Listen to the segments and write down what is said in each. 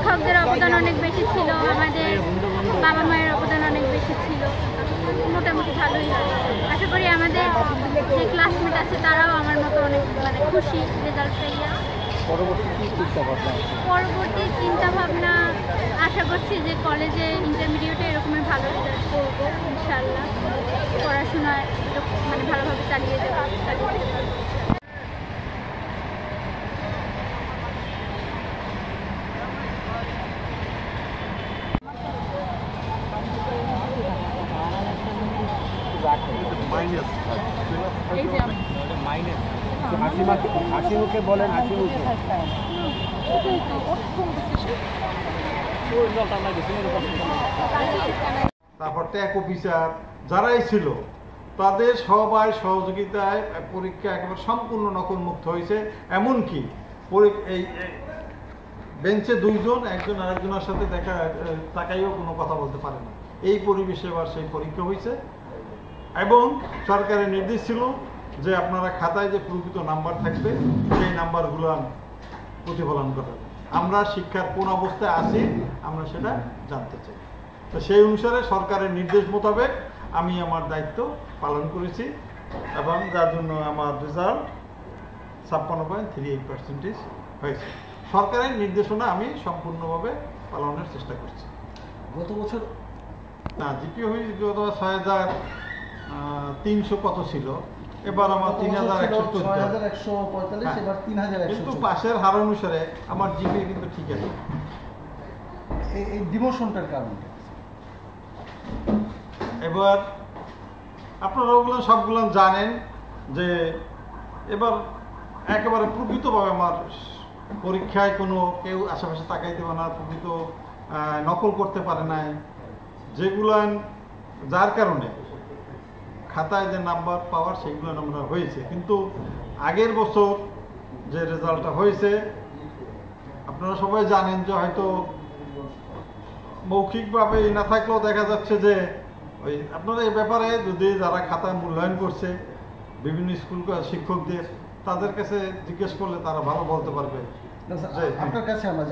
শিক্ষকদের অবদান অনেক বেশি ছিল, আমাদের বাবা মায়ের অবদান অনেক বেশি ছিল। মোটামুটি ভালোই লাগে। আশা করি আমাদের যে ক্লাসমেট আছে তারাও আমার মতো অনেক খুশি রেজাল্ট পেয়ে। পরবর্তী চিন্তা ভাবনা আশা করছি যে কলেজে ইন্টারমিডিয়েটে এরকমের ভালো রেজাল্ট করবো ইনশাআল্লাহ। পড়াশোনায় ভালোভাবে চালিয়ে যাবো। হাসি মুখে বলেন, হাসি মুখে। তারপর ট্যাক অফিসার যারাই ছিল তাদের সবাই সহযোগিতায় পরীক্ষা একেবারে সম্পূর্ণ নকলমুক্ত হয়েছে। এমনকি এই বেঞ্চে দুইজন একজন আরেকজনের সাথে তাকাইও কোনো কথা বলতে পারে না, এই পরিবেশে এবার সেই পরীক্ষা হয়েছে। এবং সরকারের নির্দেশ ছিল যে আপনারা খাতায় যে প্রকৃত নাম্বার থাকবে সেই নাম্বারগুলো প্রতিফলন করবেন। আমরা শিক্ষার কোন অবস্থায় আছি আমরা সেটা জানতে চাই। তো সেই অনুসারে সরকারের নির্দেশ মোতাবেক আমি আমার দায়িত্ব পালন করেছি এবং যার জন্য আমার রেজাল্ট 56.38% হয়েছে। সরকারের নির্দেশনা আমি সম্পূর্ণভাবে পালনের চেষ্টা করছি। গত বছর না, জিপিও হয়েছে গত 6,300 কত ছিল, এবার আমার 3,145, এবার 3,100। কিন্তু পাশের হার অনুসারে আমার জিপিএ কিন্তু ঠিক আছে। এই ডিমোশনটার কারণে এবার আপনারা ওগুলো সবগুলো জানেন যে এবার একেবারে প্রকৃতভাবে আমার পরীক্ষায় কোনো কেউ আশেপাশে তাকাই দেবে না, প্রকৃত নকল করতে পারে নাই, যেগুলো যার কারণে খাতায় যে নাম্বার পাওয়ার সেগুলো নাম্বার হয়েছে। কিন্তু আগের বছর যে রেজাল্টটা হয়েছে আপনারা সবাই জানেন যে হয়তো মৌখিকভাবে না থাকলেও দেখা যাচ্ছে যে ওই আপনারা এই ব্যাপারে যদি যারা খাতায় মূল্যায়ন করছে বিভিন্ন স্কুল শিক্ষকদের তাদের কাছে জিজ্ঞেস করলে তারা ভালো বলতে পারবে। আপনার কাছে আমরা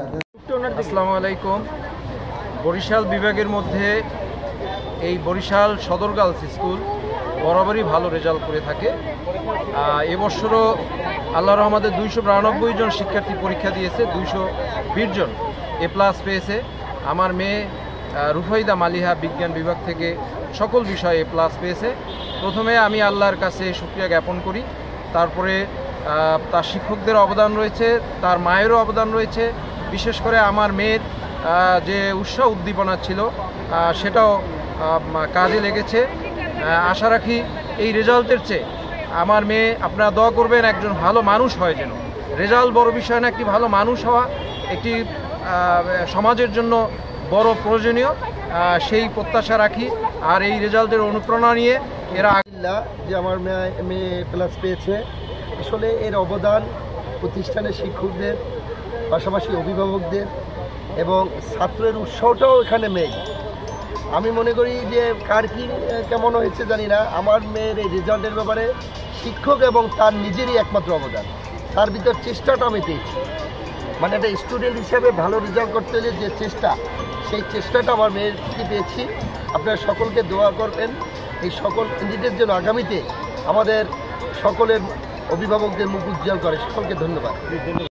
আসসালামু আলাইকুম। বরিশাল বিভাগের মধ্যে এই বরিশাল সদর গার্লস স্কুল বরাবরই ভালো রেজাল্ট করে থাকে। এবছরও আল্লাহর রহমতে 292 জন শিক্ষার্থী পরীক্ষা দিয়েছে, 220 জন A+ পেয়েছে। আমার মেয়ে রুফাইদা মালিহা বিজ্ঞান বিভাগ থেকে সকল বিষয়ে A+ পেয়েছে। প্রথমে আমি আল্লাহর কাছে শুকরিয়া জ্ঞাপন করি, তারপরে তার শিক্ষকদের অবদান রয়েছে, তার মায়েরও অবদান রয়েছে। বিশেষ করে আমার মেয়ের যে উৎসাহ উদ্দীপনা ছিল সেটাও কাজে লেগেছে। আশা রাখি এই রেজাল্টের চেয়ে আমার মেয়ে, আপনারা দোয়া করবেন, একজন ভালো মানুষ হয় যেন। রেজাল্ট বড় বিষয় না, একটি ভালো মানুষ হওয়া একটি সমাজের জন্য বড় প্রয়োজনীয়, সেই প্রত্যাশা রাখি। আর এই রেজাল্টের অনুপ্রেরণা নিয়ে এরা যে আমার মেয়ে A+ পেয়েছে, আসলে এর অবদান প্রতিষ্ঠানের শিক্ষকদের পাশাপাশি অভিভাবকদের এবং ছাত্রের উৎসাহটাও এখানে মেয়ে। আমি মনে করি যে কার কি কেমন হয়েছে জানি না, আমার মেয়ের এই রেজাল্টের ব্যাপারে শিক্ষক এবং তার নিজেরই একমাত্র অবদান, তার ভিতর চেষ্টাটা আমি পেয়েছি। মানে একটা স্টুডেন্ট হিসেবে ভালো রেজাল্ট করতে হলে যে চেষ্টা, সেই চেষ্টাটা আমার মেয়ের থেকে পেয়েছি। আপনারা সকলকে দোয়া করবেন এই সকল ক্যান্ডিডেট যেন আগামীতে আমাদের সকলের অভিভাবকদের মুখ উজ্জ্বল করে। সকলকে ধন্যবাদ।